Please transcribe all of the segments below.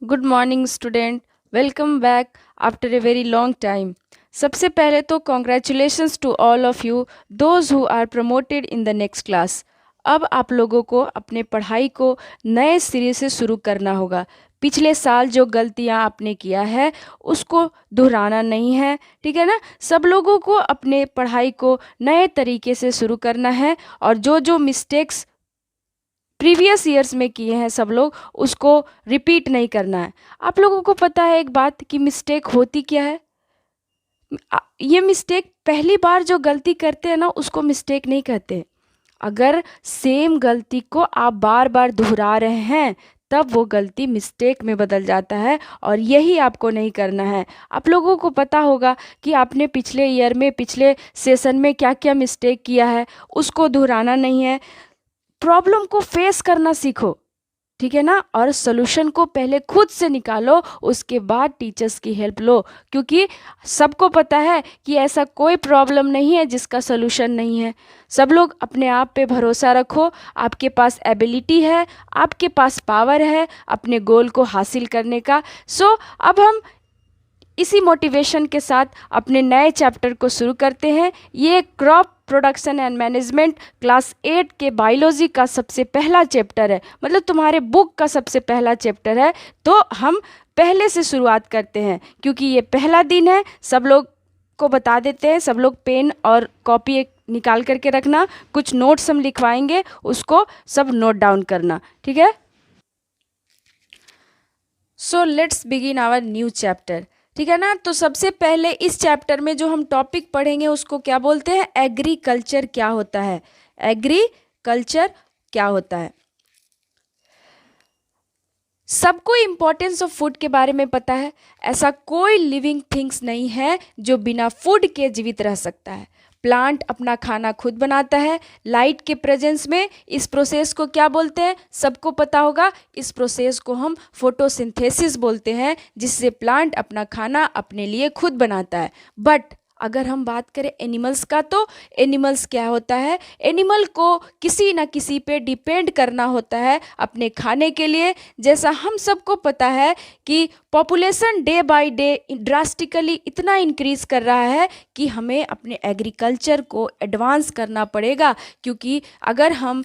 Good morning student. Welcome back after a very long time. सबसे पहले तो congratulations to all of you those who are promoted in the next class. अब आप लोगों को अपने पढ़ाई को नए सिरे से शुरू करना होगा। पिछले साल जो गलतियां आपने किया है उसको दोहराना नहीं है, ठीक है ना। सब लोगों को अपने पढ़ाई को नए तरीके से शुरू करना है और जो जो मिस्टेक्स प्रीवियस ईयर्स में किए हैं सब लोग उसको रिपीट नहीं करना है। आप लोगों को पता है एक बात कि मिस्टेक होती क्या है। ये मिस्टेक पहली बार जो गलती करते हैं ना उसको मिस्टेक नहीं कहते। अगर सेम गलती को आप बार बार दोहरा रहे हैं तब वो गलती मिस्टेक में बदल जाता है और यही आपको नहीं करना है। आप लोगों को पता होगा कि आपने पिछले ईयर में पिछले सेशन में क्या क्या मिस्टेक किया है, उसको दोहराना नहीं है। प्रॉब्लम को फेस करना सीखो, ठीक है ना, और सोल्यूशन को पहले खुद से निकालो, उसके बाद टीचर्स की हेल्प लो। क्योंकि सबको पता है कि ऐसा कोई प्रॉब्लम नहीं है जिसका सोल्यूशन नहीं है। सब लोग अपने आप पे भरोसा रखो। आपके पास एबिलिटी है, आपके पास पावर है अपने गोल को हासिल करने का। अब हम इसी मोटिवेशन के साथ अपने नए चैप्टर को शुरू करते हैं। ये crop production and management class 8 के बायोलॉजी का सबसे पहला चैप्टर है, मतलब तुम्हारे बुक का सबसे पहला चैप्टर है। तो हम पहले से शुरुआत करते हैं क्योंकि ये पहला दिन है। सब लोग को बता देते हैं, सब लोग पेन और कॉपी एक निकाल करके रखना। कुछ नोट्स हम लिखवाएंगे, उसको सब नोट डाउन करना, ठीक है। So let's begin our new chapter, ठीक है ना। तो सबसे पहले इस चैप्टर में जो हम टॉपिक पढ़ेंगे उसको क्या बोलते हैं, एग्रीकल्चर क्या होता है। एग्रीकल्चर क्या होता है। सबको इम्पोर्टेंस ऑफ फूड के बारे में पता है। ऐसा कोई लिविंग थिंग्स नहीं है जो बिना फूड के जीवित रह सकता है। प्लांट अपना खाना खुद बनाता है लाइट के प्रेजेंस में। इस प्रोसेस को क्या बोलते हैं, सबको पता होगा। इस प्रोसेस को हम फोटोसिंथेसिस बोलते हैं, जिससे प्लांट अपना खाना अपने लिए खुद बनाता है। बट अगर हम बात करें एनिमल्स का, तो एनिमल्स क्या होता है, एनिमल को किसी न किसी पे डिपेंड करना होता है अपने खाने के लिए। जैसा हम सबको पता है कि population day by day drastically इतना इंक्रीज कर रहा है कि हमें अपने एग्रीकल्चर को एडवांस करना पड़ेगा। क्योंकि अगर हम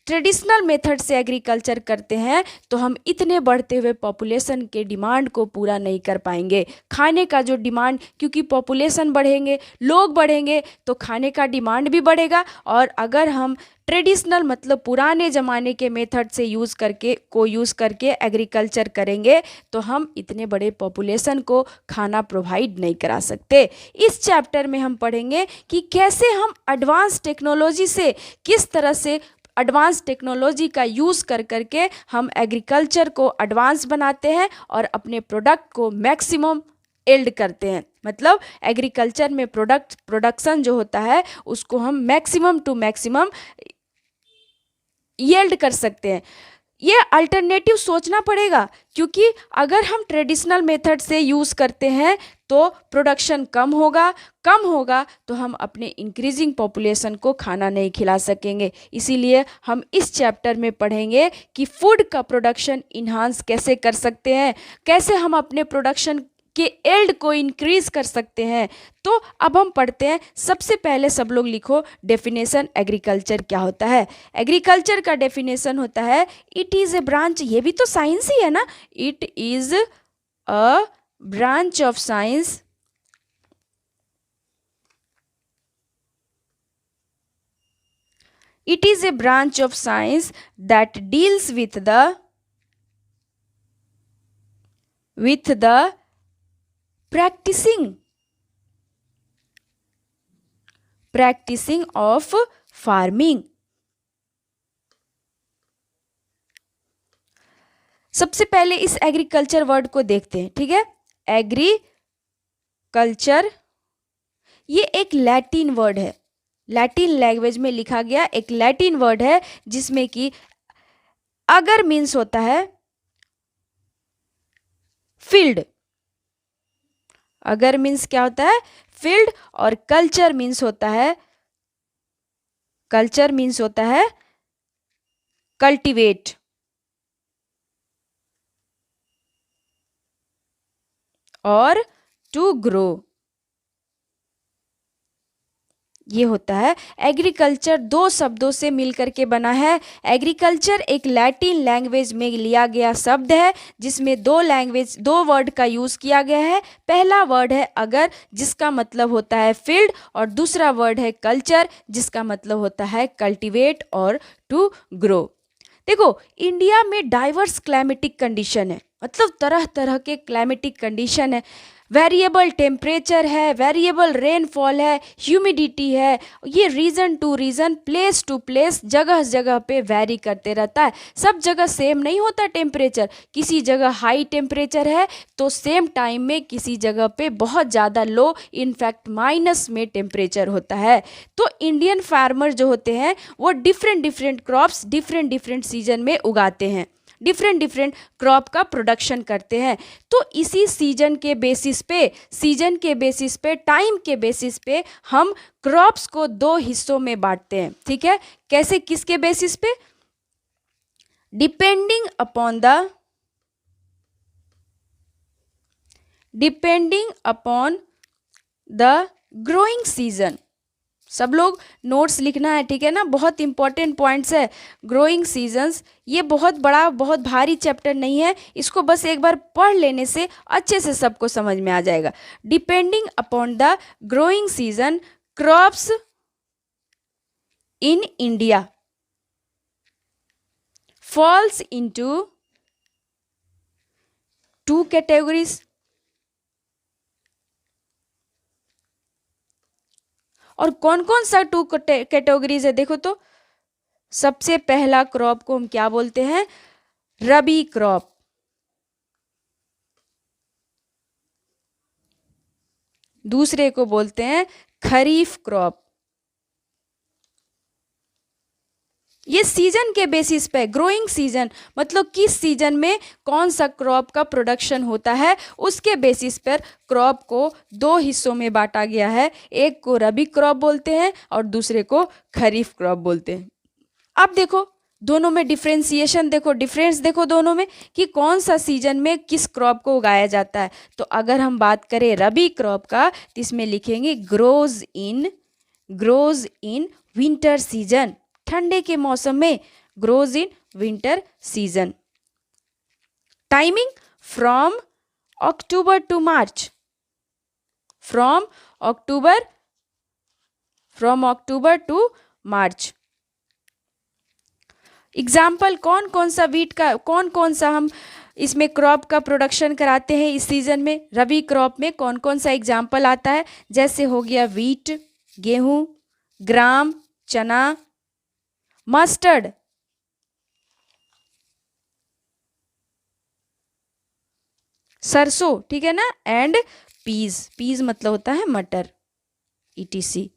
ट्रेडिशनल मेथड से एग्रीकल्चर करते हैं तो हम इतने बढ़ते हुए पॉपुलेशन के डिमांड को पूरा नहीं कर पाएंगे। खाने का जो डिमांड, क्योंकि पॉपुलेशन बढ़ेंगे, लोग बढ़ेंगे, तो खाने का डिमांड भी बढ़ेगा। और अगर हम ट्रेडिशनल मतलब पुराने ज़माने के मेथड से यूज़ करके एग्रीकल्चर करेंगे तो हम इतने बड़े पॉपुलेशन को खाना प्रोवाइड नहीं करा सकते। इस चैप्टर में हम पढ़ेंगे कि कैसे हम एडवांस टेक्नोलॉजी से, किस तरह से एडवांस टेक्नोलॉजी का यूज़ कर करके हम एग्रीकल्चर को एडवांस बनाते हैं और अपने प्रोडक्ट को मैक्सिमम एल्ड करते हैं। मतलब एग्रीकल्चर में प्रोडक्शन जो होता है उसको हम मैक्सिमम टू मैक्सिमम यील्ड कर सकते हैं। ये अल्टरनेटिव सोचना पड़ेगा, क्योंकि अगर हम ट्रेडिशनल मेथड से यूज़ करते हैं तो प्रोडक्शन कम होगा तो हम अपने इंक्रीजिंग पॉपुलेशन को खाना नहीं खिला सकेंगे। इसीलिए हम इस चैप्टर में पढ़ेंगे कि फूड का प्रोडक्शन इन्हांस कैसे कर सकते हैं, कैसे हम अपने प्रोडक्शन के एल्ड को इंक्रीज कर सकते हैं। तो अब हम पढ़ते हैं। सबसे पहले सब लोग लिखो डेफिनेशन, एग्रीकल्चर क्या होता है। एग्रीकल्चर का डेफिनेशन होता है, इट इज़ ए ब्रांच, ये भी तो साइंस ही है ना। It is a branch of science it is a branch of science that deals with the practicing of farming। सबसे पहले इस एग्रीकल्चर वर्ड को देखते हैं, ठीक है। एग्रीकल्चर ये एक लैटिन वर्ड है, लैटिन लैंग्वेज में लिखा गया एक लैटिन वर्ड है, जिसमें कि अगर मीन्स होता है फील्ड। अगर मीन्स क्या होता है, फील्ड। और कल्चर मीन्स होता है कल्टीवेट। और टू ग्रो। ये होता है एग्रीकल्चर। दो शब्दों से मिलकर के बना है। एग्रीकल्चर एक लैटिन लैंग्वेज में लिया गया शब्द है जिसमें दो वर्ड का यूज किया गया है। पहला वर्ड है अगर, जिसका मतलब होता है फील्ड, और दूसरा वर्ड है कल्चर, जिसका मतलब होता है कल्टीवेट और टू ग्रो। देखो, इंडिया में डाइवर्स क्लाइमेटिक कंडीशन है, मतलब तरह तरह के क्लाइमेटिक कंडीशन है। वेरिएबल टेम्परेचर है, वेरिएबल रेनफॉल है, ह्यूमिडिटी है। ये region to region, place to place, जगह जगह पे वेरी करते रहता है। सब जगह सेम नहीं होता टेम्परेचर। किसी जगह हाई टेम्परेचर है तो सेम टाइम में किसी जगह पे बहुत ज़्यादा लो, इनफैक्ट माइनस में टेम्परेचर होता है। तो इंडियन फार्मर जो होते हैं वो different different crops different different season में उगाते हैं, डिफरेंट डिफरेंट क्रॉप का प्रोडक्शन करते हैं। तो इसी सीजन के बेसिस पे टाइम के बेसिस पे हम क्रॉप्स को दो हिस्सों में बांटते हैं। ठीक है, कैसे, किसके बेसिस पे? Depending upon the growing season. सब लोग नोट्स लिखना है, ठीक है ना, बहुत इंपॉर्टेंट पॉइंट्स है। ग्रोइंग सीजन्स, ये बहुत बड़ा बहुत भारी चैप्टर नहीं है, इसको बस एक बार पढ़ लेने से अच्छे से सबको समझ में आ जाएगा। Depending upon the growing season, crops in India falls into two categories. और कौन कौन सा टू कैटेगरीज है देखो तो। सबसे पहला क्रॉप को हम क्या बोलते हैं? रबी क्रॉप। दूसरे को बोलते हैं खरीफ क्रॉप। ये सीजन के बेसिस पे, ग्रोइंग सीजन मतलब किस सीजन में कौन सा क्रॉप का प्रोडक्शन होता है, उसके बेसिस पर क्रॉप को दो हिस्सों में बांटा गया है। एक को रबी क्रॉप बोलते हैं और दूसरे को खरीफ क्रॉप बोलते हैं। अब देखो दोनों में डिफ्रेंसिएशन देखो, डिफरेंस देखो दोनों में कि कौन सा सीजन में किस क्रॉप को उगाया जाता है। तो अगर हम बात करें रबी क्रॉप का तो इसमें लिखेंगे ग्रोज इन विंटर सीजन। ठंडे के मौसम में grows in winter season. Timing from October to March, from October to March. Example, कौन कौन सा वीट का, कौन कौन सा हम इसमें क्रॉप का प्रोडक्शन कराते हैं इस सीजन में? रबी क्रॉप में कौन कौन सा एग्जाम्पल आता है? जैसे हो गया वीट, गेहूं, ग्राम, चना, मस्टर्ड, सरसों, ठीक है ना, एंड पीज मतलब होता है मटर, ETC।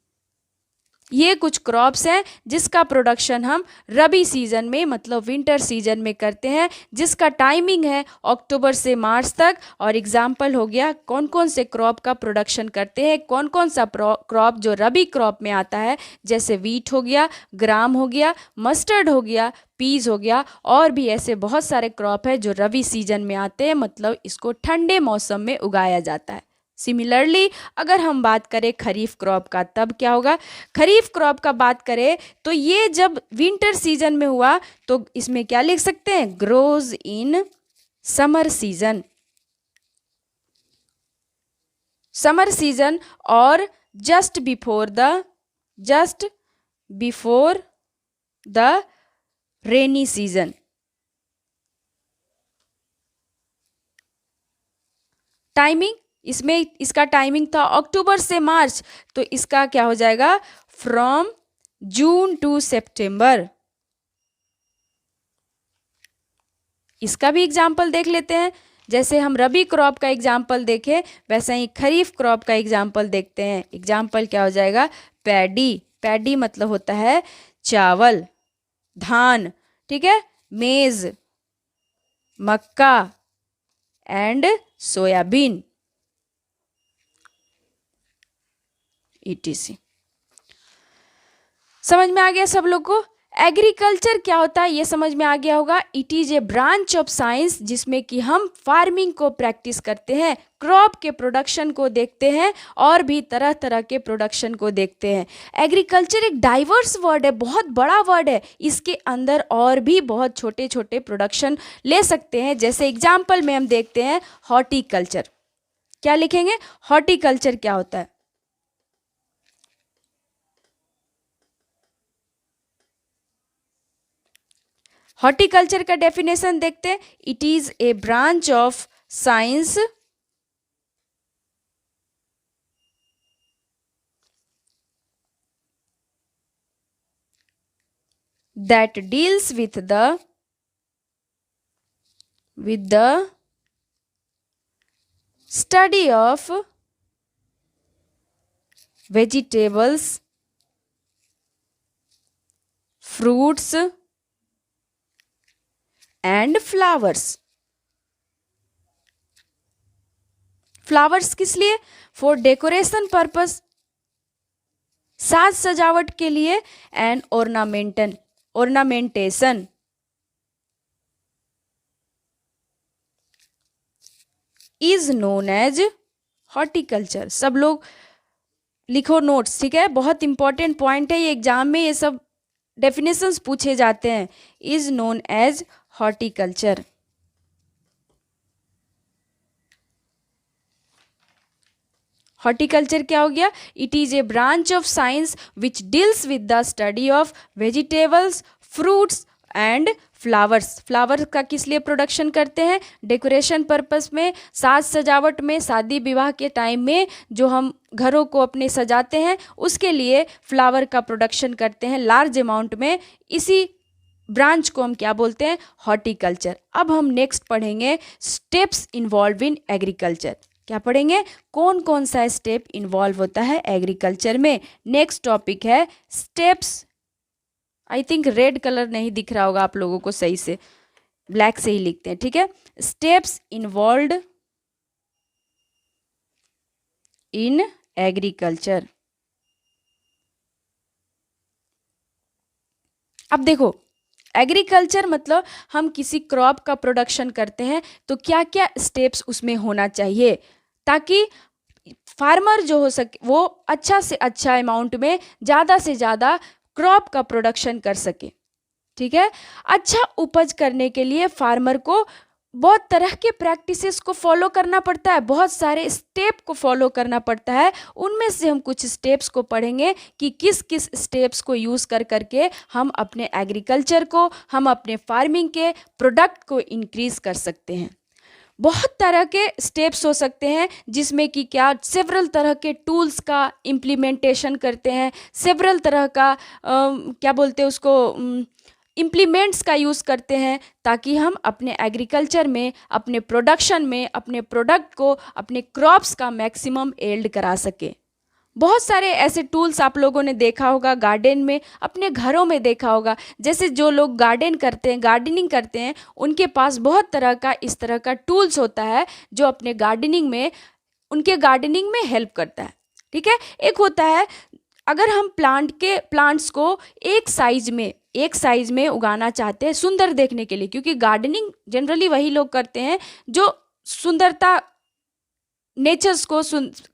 ये कुछ क्रॉप्स हैं जिसका प्रोडक्शन हम रबी सीजन में मतलब विंटर सीजन में करते हैं, जिसका टाइमिंग है अक्टूबर से मार्च तक। और एग्जाम्पल हो गया कौन कौन से क्रॉप का प्रोडक्शन करते हैं, कौन कौन सा क्रॉप जो रबी क्रॉप में आता है, जैसे वीट हो गया, ग्राम हो गया, मस्टर्ड हो गया, पीज हो गया। और भी ऐसे बहुत सारे क्रॉप है जो रबी सीजन में आते हैं, मतलब इसको ठंडे मौसम में उगाया जाता है। सिमिलरली अगर हम बात करें खरीफ क्रॉप का, तब क्या होगा? खरीफ क्रॉप का बात करें तो ये जब विंटर सीजन में हुआ तो इसमें क्या लिख सकते हैं? Grows in summer season. Summer season और just before the rainy season. Timing, इसमें इसका टाइमिंग था अक्टूबर से मार्च, तो इसका क्या हो जाएगा? फ्रॉम जून टू सितंबर। इसका भी एग्जाम्पल देख लेते हैं। जैसे हम रबी क्रॉप का एग्जाम्पल देखें वैसे ही खरीफ क्रॉप का एग्जाम्पल देखते हैं। एग्जाम्पल क्या हो जाएगा? पैडी मतलब होता है चावल, धान, ठीक है, मेज, मक्का एंड सोयाबीन, ETC। समझ में आ गया सब लोग को? एग्रीकल्चर क्या होता है ये समझ में आ गया होगा। It is a branch of science जिसमें कि हम फार्मिंग को प्रैक्टिस करते हैं, क्रॉप के प्रोडक्शन को देखते हैं और भी तरह तरह के प्रोडक्शन को देखते हैं। एग्रीकल्चर एक डाइवर्स वर्ड है, बहुत बड़ा वर्ड है, इसके अंदर और भी बहुत छोटे छोटे प्रोडक्शन ले सकते हैं। जैसे एग्जाम्पल में हम देखते हैं हॉर्टिकल्चर। क्या लिखेंगे? हॉर्टिकल्चर क्या होता है? हॉर्टिकल्चर का डेफिनेशन देखते हैं। It is a branch of science that deals with the study of vegetables, fruits and flowers. Flowers किस लिए? फॉर डेकोरेशन पर्पस, साज सजावट के लिए, and ornamentation is known as horticulture। सब लोग लिखो नोट्स, ठीक है, बहुत इंपॉर्टेंट पॉइंट है ये, एग्जाम में ये सब डेफिनेशंस पूछे जाते हैं। Is known as horticulture. Horticulture क्या हो गया? It is a branch of science which deals with the study of vegetables, fruits and flowers. Flower का किस लिए प्रोडक्शन करते हैं? डेकोरेशन पर्पस में, साज सजावट में, शादी विवाह के टाइम में जो हम घरों को अपने सजाते हैं उसके लिए फ्लावर का प्रोडक्शन करते हैं लार्ज अमाउंट में। इसी ब्रांच को हम क्या बोलते हैं? हॉर्टिकल्चर। अब हम नेक्स्ट पढ़ेंगे स्टेप्स इन्वॉल्व इन एग्रीकल्चर। क्या पढ़ेंगे? कौन कौन सा स्टेप इन्वॉल्व होता है एग्रीकल्चर में। नेक्स्ट टॉपिक है steps. I think red colour नहीं दिख रहा होगा आप लोगों को सही से, ब्लैक से ही लिखते हैं, ठीक है। Steps involved in agriculture. अब देखो, एग्रीकल्चर मतलब हम किसी क्रॉप का प्रोडक्शन करते हैं तो क्या क्या स्टेप्स उसमें होना चाहिए ताकि फार्मर जो हो सके वो अच्छा से अच्छा अमाउंट में ज़्यादा से ज़्यादा क्रॉप का प्रोडक्शन कर सके, ठीक है। अच्छा उपज करने के लिए फार्मर को बहुत तरह के प्रैक्टिसेस को फॉलो करना पड़ता है, बहुत सारे स्टेप को फॉलो करना पड़ता है। उनमें से हम कुछ स्टेप्स को पढ़ेंगे कि किस किस स्टेप्स को यूज़ कर करके हम अपने एग्रीकल्चर को, हम अपने फार्मिंग के प्रोडक्ट को इंक्रीज़ कर सकते हैं। बहुत तरह के स्टेप्स हो सकते हैं जिसमें कि क्या सेवरल तरह के टूल्स का इम्प्लीमेंटेशन करते हैं, सेवरल तरह का क्या बोलते हैं उसको इम्प्लीमेंट्स का यूज़ करते हैं ताकि हम अपने एग्रीकल्चर में, अपने प्रोडक्शन में, अपने प्रोडक्ट को, अपने क्रॉप्स का मैक्सिमम येल्ड करा सके। बहुत सारे ऐसे टूल्स आप लोगों ने देखा होगा गार्डन में, अपने घरों में देखा होगा। जैसे जो लोग गार्डन करते हैं, गार्डनिंग करते हैं, उनके पास बहुत तरह का इस तरह का टूल्स होता है जो अपने गार्डनिंग में, उनके गार्डनिंग में हेल्प करता है, ठीक है। एक होता है अगर हम प्लांट्स को एक साइज में उगाना चाहते हैं सुंदर देखने के लिए, क्योंकि गार्डनिंग जनरली वही लोग करते हैं जो सुंदरता, नेचर्स को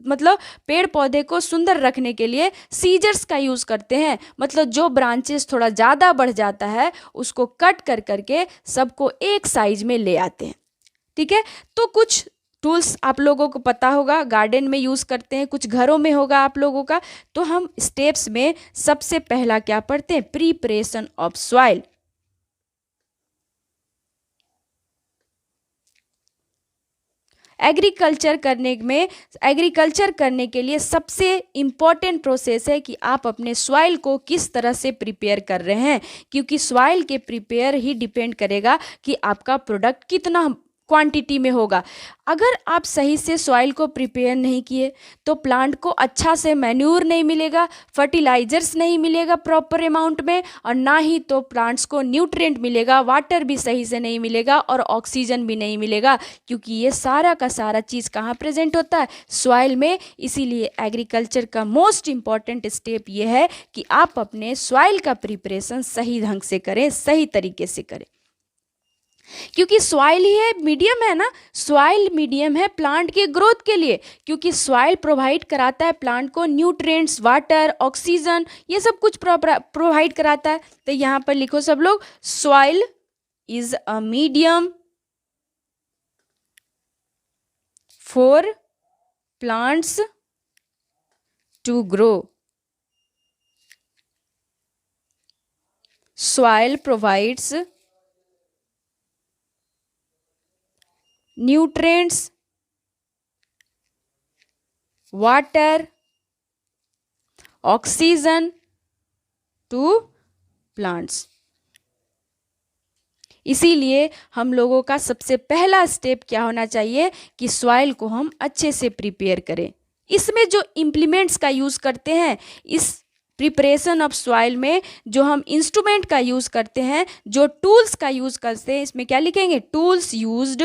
मतलब पेड़ पौधे को सुंदर रखने के लिए सीजर्स का यूज़ करते हैं। मतलब जो ब्रांचेस थोड़ा ज़्यादा बढ़ जाता है उसको कट कर करके सबको एक साइज में ले आते हैं, ठीक है। तो कुछ टूल्स आप लोगों को पता होगा गार्डन में यूज़ करते हैं, कुछ घरों में होगा आप लोगों का। तो हम स्टेप्स में सबसे पहला क्या पढ़ते हैं? Preparation of soil. एग्रीकल्चर करने के लिए सबसे इम्पॉर्टेंट प्रोसेस है कि आप अपने सॉइल को किस तरह से प्रिपेयर कर रहे हैं, क्योंकि सॉइल के प्रिपेयर ही डिपेंड करेगा कि आपका प्रोडक्ट कितना क्वांटिटी में होगा। अगर आप सही से सॉइल को प्रिपेयर नहीं किए तो प्लांट को अच्छा से मैन्यूर नहीं मिलेगा, फर्टिलाइजर्स नहीं मिलेगा प्रॉपर अमाउंट में, और ना ही तो प्लांट्स को न्यूट्रिएंट मिलेगा, वाटर भी सही से नहीं मिलेगा और ऑक्सीजन भी नहीं मिलेगा, क्योंकि ये सारा का सारा चीज़ कहाँ प्रेजेंट होता है, सॉइल में। इसीलिए एग्रीकल्चर का मोस्ट इम्पॉर्टेंट स्टेप ये है कि आप अपने सॉइल का प्रिपरेशन सही ढंग से करें, सही तरीके से करें, क्योंकि सॉइल ही है मीडियम है ना, सॉइल मीडियम है प्लांट के ग्रोथ के लिए, क्योंकि सॉइल प्रोवाइड कराता है प्लांट को न्यूट्रिएंट्स, वाटर, ऑक्सीजन, ये सब कुछ प्रोवाइड कराता है। तो यहाँ पर लिखो सब लोग, soil is a medium for plants to grow. Soil provides nutrients, water, oxygen to plants। इसीलिए हम लोगों का सबसे पहला स्टेप क्या होना चाहिए कि सॉइल को हम अच्छे से प्रिपेयर करें। इसमें जो इम्प्लीमेंट्स का यूज़ करते हैं, इस प्रिपरेशन ऑफ सॉइल में जो हम इंस्ट्रूमेंट का यूज़ करते हैं, जो टूल्स का यूज़ करते हैं, इसमें क्या लिखेंगे, tools used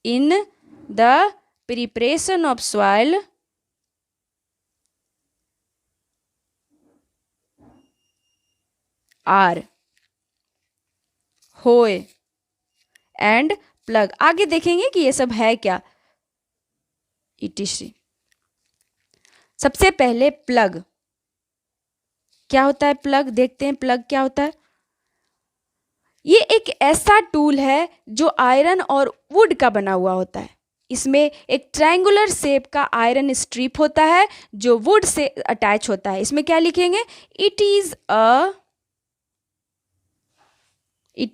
in the preparation of soil are hoe and plough. आगे देखेंगे कि ये सब है क्या, ईटीसी। सबसे पहले प्लग क्या होता है, प्लग देखते हैं प्लग क्या होता है। ये एक ऐसा टूल है जो आयरन और वुड का बना हुआ होता है। इसमें एक ट्रायंगुलर शेप का आयरन स्ट्रिप होता है जो वुड से अटैच होता है। इसमें क्या लिखेंगे, it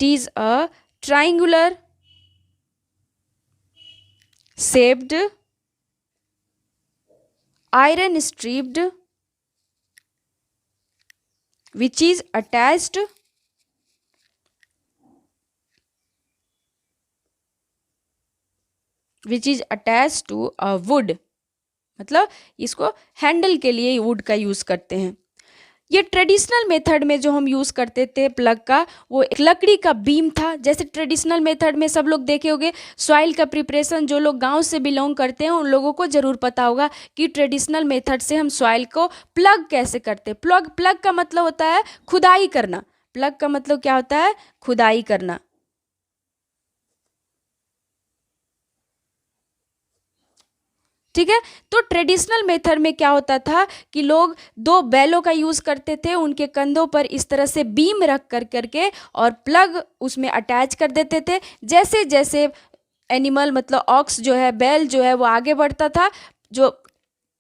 is a triangular shaped iron stripped which is attached to a wood। मतलब इसको हैंडल के लिए वुड का यूज़ करते हैं। ये ट्रेडिशनल मेथड में जो हम यूज़ करते थे प्लग का, वो एक लकड़ी का बीम था। जैसे ट्रेडिशनल मेथड में सब लोग देखे होंगे सॉइल का प्रिपरेशन, जो लोग गांव से बिलोंग करते हैं उन लोगों को ज़रूर पता होगा कि ट्रेडिशनल मेथड से हम सॉइल को प्लग कैसे करते। प्लग का मतलब होता है खुदाई करना। प्लग का मतलब क्या होता है, खुदाई करना। ठीक है, तो ट्रेडिशनल मेथड में क्या होता था कि लोग दो बैलों का यूज़ करते थे, उनके कंधों पर इस तरह से बीम रख कर करके और प्लग उसमें अटैच कर देते थे। जैसे जैसे एनिमल मतलब ऑक्स जो है, बैल जो है, वो आगे बढ़ता था, जो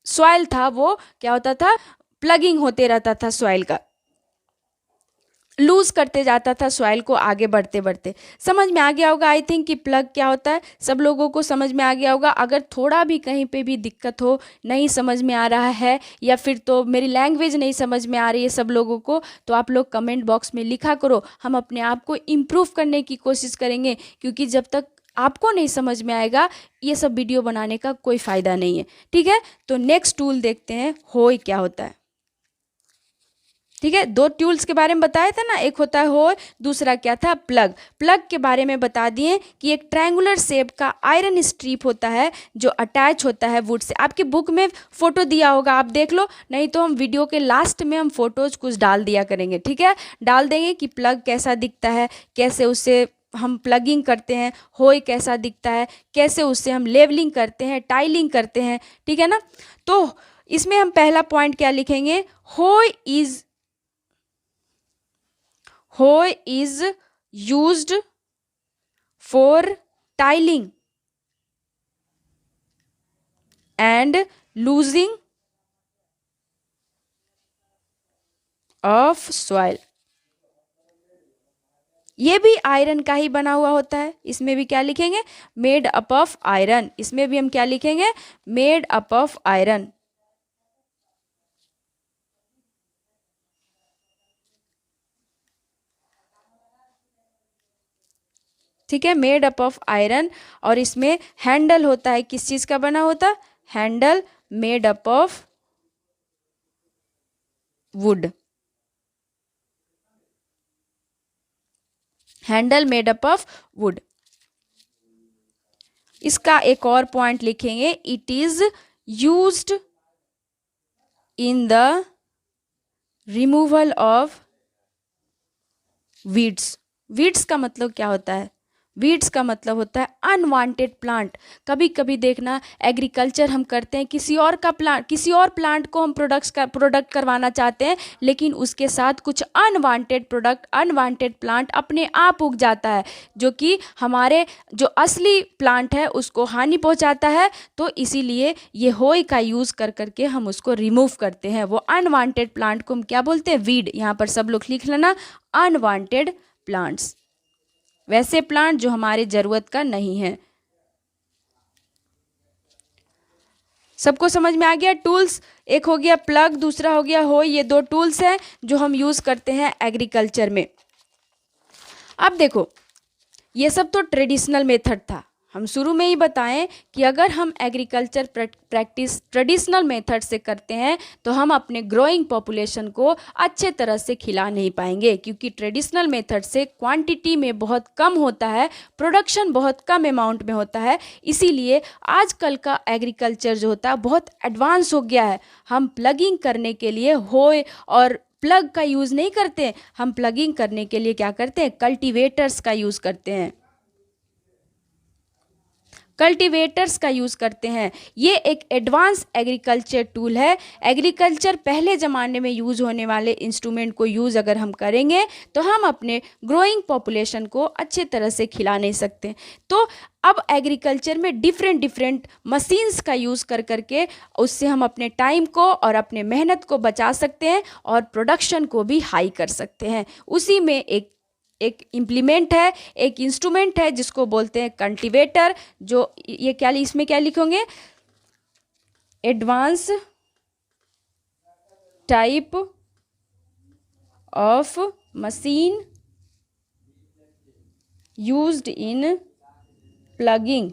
सॉइल था वो क्या होता था, प्लगिंग होते रहता था, सॉइल का लूज करते जाता था सॉइल को आगे बढ़ते बढ़ते। समझ में आ गया होगा आई थिंक कि प्लग क्या होता है, सब लोगों को समझ में आ गया होगा। अगर थोड़ा भी कहीं पे भी दिक्कत हो, नहीं समझ में आ रहा है, या फिर तो मेरी लैंग्वेज नहीं समझ में आ रही है सब लोगों को, तो आप लोग कमेंट बॉक्स में लिखा करो। हम अपने आप को इम्प्रूव करने की कोशिश करेंगे, क्योंकि जब तक आपको नहीं समझ में आएगा ये सब वीडियो बनाने का कोई फ़ायदा नहीं है। ठीक है, तो नेक्स्ट टूल देखते हैं, होय क्या होता है। ठीक है, दो टूल्स के बारे में बताया था ना, एक होता है होय, दूसरा क्या था, प्लग। प्लग के बारे में बता दिए कि एक ट्रायंगुलर शेप का आयरन स्ट्रिप होता है जो अटैच होता है वुड से। आपकी बुक में फोटो दिया होगा, आप देख लो, नहीं तो हम वीडियो के लास्ट में हम फोटोज कुछ डाल दिया करेंगे। ठीक है, डाल देंगे कि प्लग कैसा दिखता है, कैसे उससे हम प्लगिंग करते हैं, होय कैसा दिखता है, कैसे उससे हम लेवलिंग करते हैं, टाइलिंग करते हैं। ठीक है ना, तो इसमें हम पहला पॉइंट क्या लिखेंगे, होय is used for tiling and losing of soil। ये भी आयरन का ही बना हुआ होता है। इसमें भी क्या लिखेंगे, मेड अप ऑफ आयरन। इसमें भी हम क्या लिखेंगे, मेड अप ऑफ आयरन। ठीक है, मेड अप ऑफ आयरन। और इसमें हैंडल होता है, किस चीज का बना होता है? Handle made up of would. Handle made up of would. इसका एक और पॉइंट लिखेंगे, it is used in the removal of weeds. Weeds का मतलब क्या होता है? वीड्स का मतलब होता है अनवांटेड प्लांट। कभी कभी देखना, एग्रीकल्चर हम करते हैं, किसी और प्लांट को हम प्रोडक्ट करवाना चाहते हैं, लेकिन उसके साथ कुछ अनवांटेड प्लांट अपने आप उग जाता है, जो कि हमारे जो असली प्लांट है उसको हानि पहुंचाता है। तो इसीलिए ये होय का यूज़ कर करके हम उसको रिमूव करते हैं। वो अनवांटेड प्लांट को हम क्या बोलते हैं? वीड। यहाँ पर सब लोग लिख लेना, अनवांटेड प्लांट्स, वैसे प्लांट जो हमारे जरूरत का नहीं है। सबको समझ में आ गया? टूल्स, एक हो गया प्लग, दूसरा हो गया हो, ये दो टूल्स हैं जो हम यूज करते हैं एग्रीकल्चर में। अब देखो, ये सब तो ट्रेडिशनल मेथड था। हम शुरू में ही बताएं कि अगर हम एग्रीकल्चर प्रैक्टिस ट्रेडिशनल मेथड से करते हैं तो हम अपने ग्रोइंग पॉपुलेशन को अच्छे तरह से खिला नहीं पाएंगे, क्योंकि ट्रेडिशनल मेथड से क्वांटिटी में बहुत कम होता है, प्रोडक्शन बहुत कम अमाउंट में होता है। इसीलिए आजकल का एग्रीकल्चर जो होता है बहुत एडवांस हो गया है। हम प्लगिंग करने के लिए होय और प्लग का यूज़ नहीं करते, हम प्लगिंग करने के लिए क्या करते हैं? कल्टीवेटर्स का यूज़ करते हैं। कल्टीवेटर्स का यूज़ करते हैं। ये एक एडवांस एग्रीकल्चर टूल है। एग्रीकल्चर पहले ज़माने में यूज़ होने वाले इंस्ट्रूमेंट को यूज़ अगर हम करेंगे तो हम अपने ग्रोइंग पॉपुलेशन को अच्छे तरह से खिला नहीं सकते। तो अब एग्रीकल्चर में डिफरेंट मशीन्स का यूज़ कर करके उससे हम अपने टाइम को और अपने मेहनत को बचा सकते हैं और प्रोडक्शन को भी हाई कर सकते हैं। उसी में एक इम्प्लीमेंट है, एक इंस्ट्रूमेंट है जिसको बोलते हैं कल्टीवेटर। जो ये क्या, इसमें क्या लिखोगे? Advance type of machine used in plugging.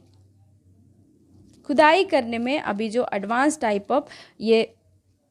खुदाई करने में अभी जो एडवांस टाइप ऑफ ये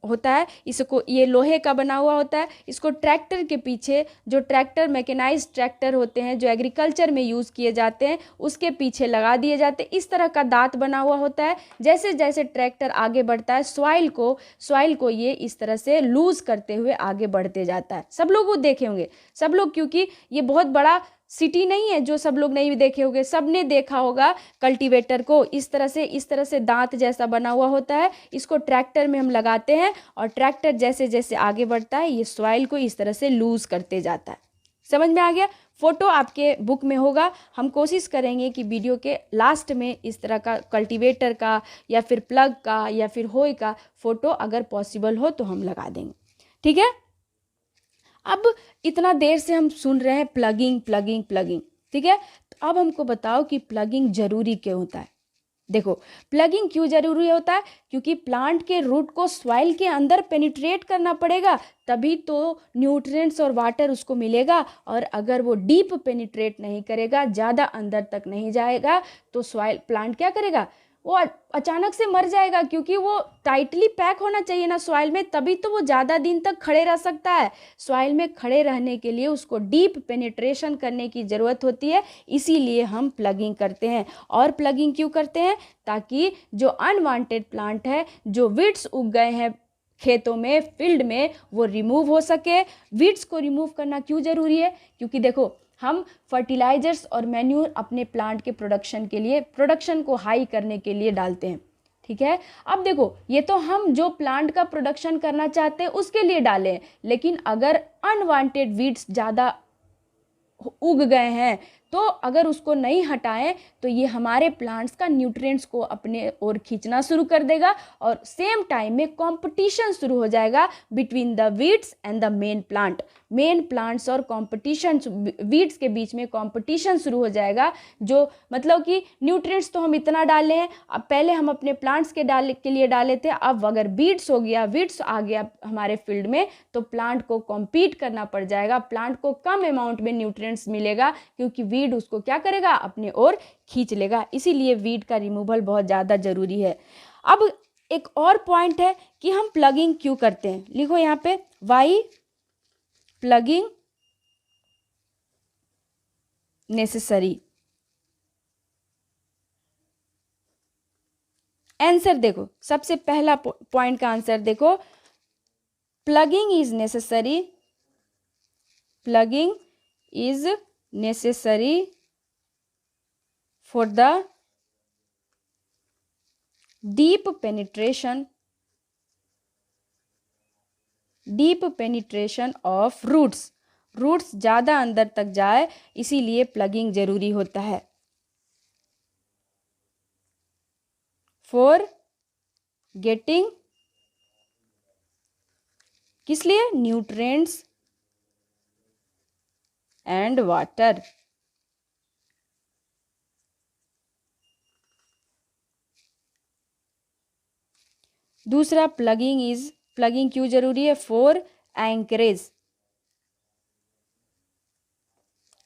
होता है, इसको, ये लोहे का बना हुआ होता है। इसको ट्रैक्टर के पीछे, जो ट्रैक्टर मैकेनाइज्ड ट्रैक्टर होते हैं जो एग्रीकल्चर में यूज़ किए जाते हैं, उसके पीछे लगा दिए जाते हैं। इस तरह का दांत बना हुआ होता है। जैसे जैसे ट्रैक्टर आगे बढ़ता है, सॉइल को ये इस तरह से लूज करते हुए आगे बढ़ते जाता है। सब लोग वो देखे होंगे, सब लोग, क्योंकि ये बहुत बड़ा सिटी नहीं है जो सब लोग नहीं देखे होंगे, सबने देखा होगा कल्टीवेटर को। इस तरह से दांत जैसा बना हुआ होता है। इसको ट्रैक्टर में हम लगाते हैं और ट्रैक्टर जैसे जैसे आगे बढ़ता है ये सॉइल को इस तरह से लूज करते जाता है। समझ में आ गया? फोटो आपके बुक में होगा। हम कोशिश करेंगे कि वीडियो के लास्ट में इस तरह का कल्टीवेटर का या फिर प्लग का या फिर होय का फोटो अगर पॉसिबल हो तो हम लगा देंगे। ठीक है? अब इतना देर से हम सुन रहे हैं प्लगिंग प्लगिंग प्लगिंग, ठीक है? तो अब हमको बताओ कि प्लगिंग जरूरी क्यों होता है। देखो, प्लगिंग क्यों जरूरी होता है? क्योंकि प्लांट के रूट को सॉइल के अंदर पेनिट्रेट करना पड़ेगा, तभी तो न्यूट्रिएंट्स और वाटर उसको मिलेगा। और अगर वो डीप पेनिट्रेट नहीं करेगा, ज़्यादा अंदर तक नहीं जाएगा, तो सॉइल प्लांट क्या करेगा? वो अचानक से मर जाएगा, क्योंकि वो टाइटली पैक होना चाहिए ना सॉइल में, तभी तो वो ज़्यादा दिन तक खड़े रह सकता है। सॉइल में खड़े रहने के लिए उसको डीप पेनिट्रेशन करने की ज़रूरत होती है, इसीलिए हम प्लगिंग करते हैं। और प्लगिंग क्यों करते हैं? ताकि जो अनवांटेड प्लांट है, जो वीड्स उग गए हैं खेतों में, फील्ड में, वो रिमूव हो सके। वीड्स को रिमूव करना क्यों ज़रूरी है? क्योंकि देखो, हम फर्टिलाइजर्स और मैन्यूर अपने प्लांट के प्रोडक्शन को हाई करने के लिए डालते हैं, ठीक है? अब देखो, ये तो हम जो प्लांट का प्रोडक्शन करना चाहते हैं उसके लिए डालें, लेकिन अगर अनवांटेड वीड्स ज़्यादा उग गए हैं तो अगर उसको नहीं हटाएं तो ये हमारे प्लांट्स का न्यूट्रिएंट्स को अपने ओर खींचना शुरू कर देगा और सेम टाइम में कंपटीशन शुरू हो जाएगा between the weeds and the main plants और कंपटीशन, वीड्स के बीच में कंपटीशन शुरू हो जाएगा। जो मतलब कि न्यूट्रिएंट्स तो हम इतना डाले हैं, अब पहले हम अपने प्लांट्स के लिए डाले थे, अब अगर वीड्स आ गया हमारे फील्ड में तो प्लांट को कॉम्पीट करना पड़ जाएगा, प्लांट को कम अमाउंट में न्यूट्रिएंट्स मिलेगा, क्योंकि वीड उसको क्या करेगा, अपने ओर खींच लेगा। इसीलिए वीड का रिमूवल बहुत ज़्यादा ज़रूरी है। अब एक और पॉइंट है कि हम प्लगिंग क्यों करते हैं। लिखो यहाँ पे, वाई प्लगिंग नेसेसरी। आंसर देखो, सबसे पहला पॉइंट का आंसर देखो, ploughing is necessary, ploughing is necessary for the deep penetration of roots. Roots ज़्यादा अंदर तक जाए, इसीलिए प्लगिंग जरूरी होता है। फॉर गेटिंग, किस लिए, न्यूट्रिएंट्स एंड वाटर। दूसरा, प्लगिंग क्यों जरूरी है, फॉर एंकरेज।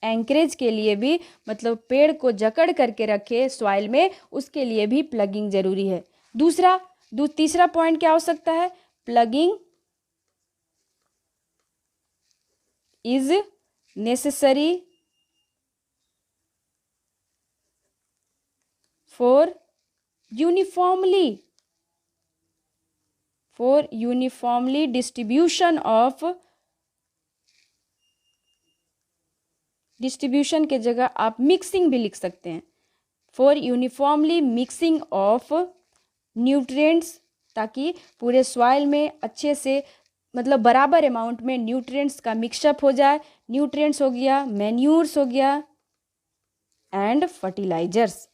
एंकरेज के लिए भी, मतलब पेड़ को जकड़ करके रखे सॉइल में, उसके लिए भी प्लगिंग जरूरी है। तीसरा पॉइंट क्या हो सकता है, plugging is necessary for uniformly distribution के जगह आप मिक्सिंग भी लिख सकते हैं, for uniformly mixing of nutrients, ताकि पूरे सॉइल में अच्छे से, मतलब बराबर अमाउंट में न्यूट्रिएंट्स का मिक्सअप हो जाए। न्यूट्रिएंट्स हो गया, मैन्यूर्स हो गया, एंड फर्टिलाइजर्स।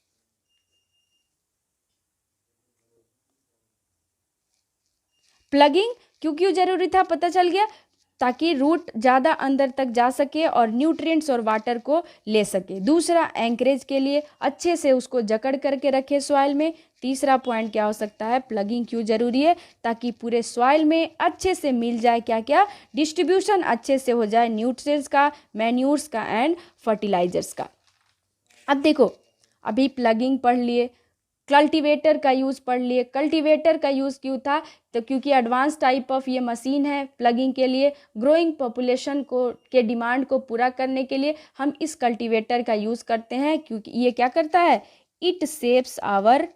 प्लगिंग क्यों जरूरी था, पता चल गया, ताकि रूट ज़्यादा अंदर तक जा सके और न्यूट्रिएंट्स और वाटर को ले सके। दूसरा, एंकरेज के लिए अच्छे से उसको जकड़ करके रखे सॉइल में। तीसरा पॉइंट क्या हो सकता है, प्लगिंग क्यों जरूरी है, ताकि पूरे सॉइल में अच्छे से मिल जाए, क्या क्या, डिस्ट्रीब्यूशन अच्छे से हो जाए, न्यूट्रिएंट्स का, मैन्यूर्स का एंड फर्टिलाइजर्स का। अब देखो, अभी प्लगिंग पढ़ लिए, कल्टीवेटर का यूज़ पढ़ लिए। कल्टीवेटर का यूज़ क्यों था, तो क्योंकि एडवांस टाइप ऑफ ये मशीन है प्लगिंग के लिए। ग्रोइंग पॉपुलेशन के डिमांड को पूरा करने के लिए हम इस कल्टीवेटर का यूज़ करते हैं, क्योंकि ये क्या करता है, it saves our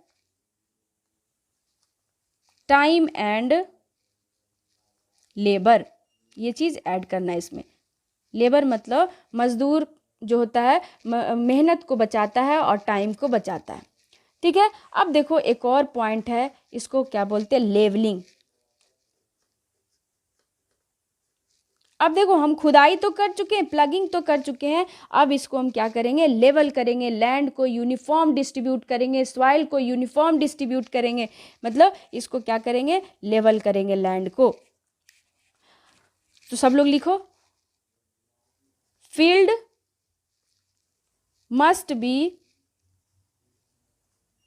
time and labour. ये चीज़ ऐड करना है इसमें। लेबर मतलब मजदूर जो होता है, मेहनत को बचाता है और टाइम को बचाता है। ठीक है। अब देखो, एक और पॉइंट है, इसको क्या बोलते हैं, लेवलिंग। अब देखो, हम खुदाई तो कर चुके हैं, प्लगिंग तो कर चुके हैं, अब इसको हम क्या करेंगे, लेवल करेंगे, लैंड को यूनिफॉर्म डिस्ट्रीब्यूट करेंगे, सॉइल को यूनिफॉर्म डिस्ट्रीब्यूट करेंगे, मतलब इसको क्या करेंगे, लेवल करेंगे लैंड को। तो सब लोग लिखो, field must be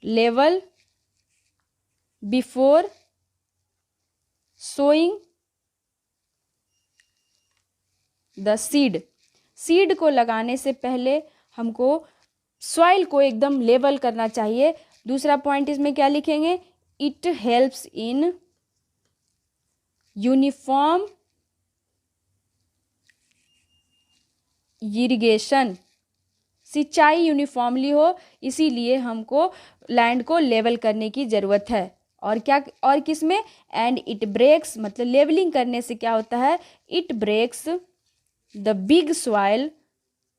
level before sowing the seed को लगाने से पहले हमको सॉइल को एकदम लेवल करना चाहिए। दूसरा पॉइंट इसमें क्या लिखेंगे, it helps in uniform irrigation, सिंचाई यूनिफॉर्मली हो, इसीलिए हमको लैंड को लेवल करने की ज़रूरत है। और क्या, और किस में, एंड इट ब्रेक्स, मतलब लेवलिंग करने से क्या होता है, it breaks the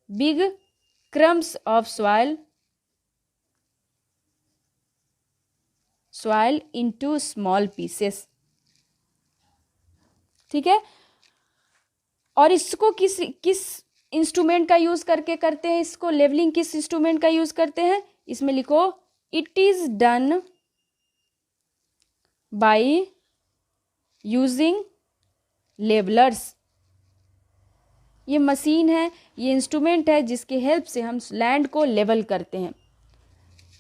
big crumbs of soil into small pieces. ठीक है। और इसको किस इंस्ट्रूमेंट का यूज करके करते हैं, इसको लेवलिंग किस इंस्ट्रूमेंट का यूज करते हैं, इसमें लिखो, it is done by using levellers. ये मशीन है, ये इंस्ट्रूमेंट है, जिसके हेल्प से हम लैंड को लेवल करते हैं।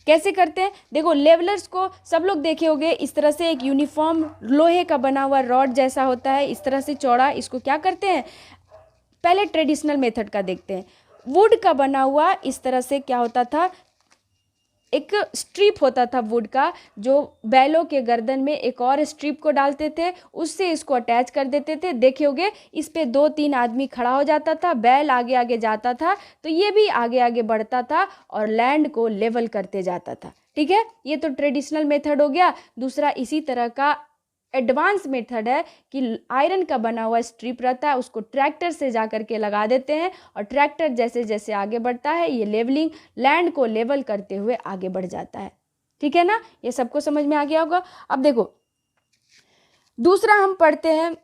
कैसे करते हैं, देखो, लेवलर्स को सब लोग देखे होंगे, इस तरह से एक यूनिफॉर्म लोहे का बना हुआ रॉड जैसा होता है, इस तरह से चौड़ा। इसको क्या करते हैं, पहले ट्रेडिशनल मेथड का देखते हैं, वुड का बना हुआ इस तरह से क्या होता था, एक स्ट्रिप होता था वुड का, जो बैलों के गर्दन में एक और स्ट्रिप को डालते थे, उससे इसको अटैच कर देते थे। देखे होगे इस पे 2-3 आदमी खड़ा हो जाता था, बैल आगे आगे जाता था, तो ये भी आगे आगे बढ़ता था और लैंड को लेवल करते जाता था। ठीक है, ये तो ट्रेडिशनल मेथड हो गया। दूसरा इसी तरह का एडवांस मेथड है कि आयरन का बना हुआ स्ट्रिप रहता है, उसको ट्रैक्टर से जा कर के लगा देते हैं, और ट्रैक्टर जैसे जैसे आगे बढ़ता है ये लेवलिंग, लैंड को लेवल करते हुए आगे बढ़ जाता है। ठीक है ना, ये सबको समझ में आ गया होगा। अब देखो दूसरा हम पढ़ते हैं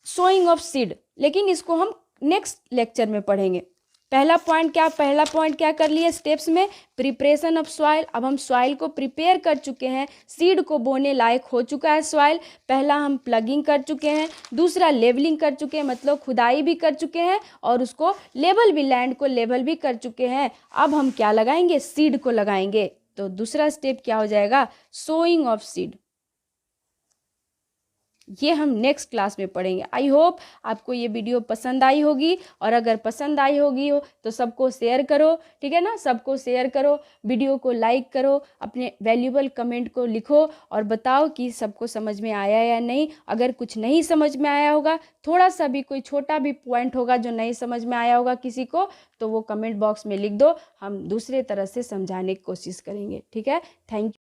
सोइंग ऑफ सीड, लेकिन इसको हम नेक्स्ट लेक्चर में पढ़ेंगे। पहला पॉइंट क्या कर लिए स्टेप्स में, प्रिपरेशन ऑफ सॉइल। अब हम सॉइल को प्रिपेयर कर चुके हैं, सीड को बोने लायक हो चुका है सॉइल। पहला हम प्लगिंग कर चुके हैं, दूसरा लेवलिंग कर चुके हैं, मतलब खुदाई भी कर चुके हैं, और उसको लेवल भी, लैंड को लेवल भी कर चुके हैं। अब हम क्या लगाएंगे, सीड को लगाएंगे। तो दूसरा स्टेप क्या हो जाएगा, सोइंग ऑफ सीड। ये हम नेक्स्ट क्लास में पढ़ेंगे। आई होप आपको ये वीडियो पसंद आई होगी, और अगर पसंद आई होगी तो सबको शेयर करो। ठीक है ना, सबको शेयर करो, वीडियो को लाइक करो, अपने वैल्यूबल कमेंट को लिखो और बताओ कि सबको समझ में आया या नहीं। अगर कुछ नहीं समझ में आया होगा, थोड़ा सा भी कोई छोटा भी पॉइंट होगा जो नहीं समझ में आया होगा किसी को, तो वो कमेंट बॉक्स में लिख दो, हम दूसरे तरह से समझाने की कोशिश करेंगे। ठीक है, थैंक यू।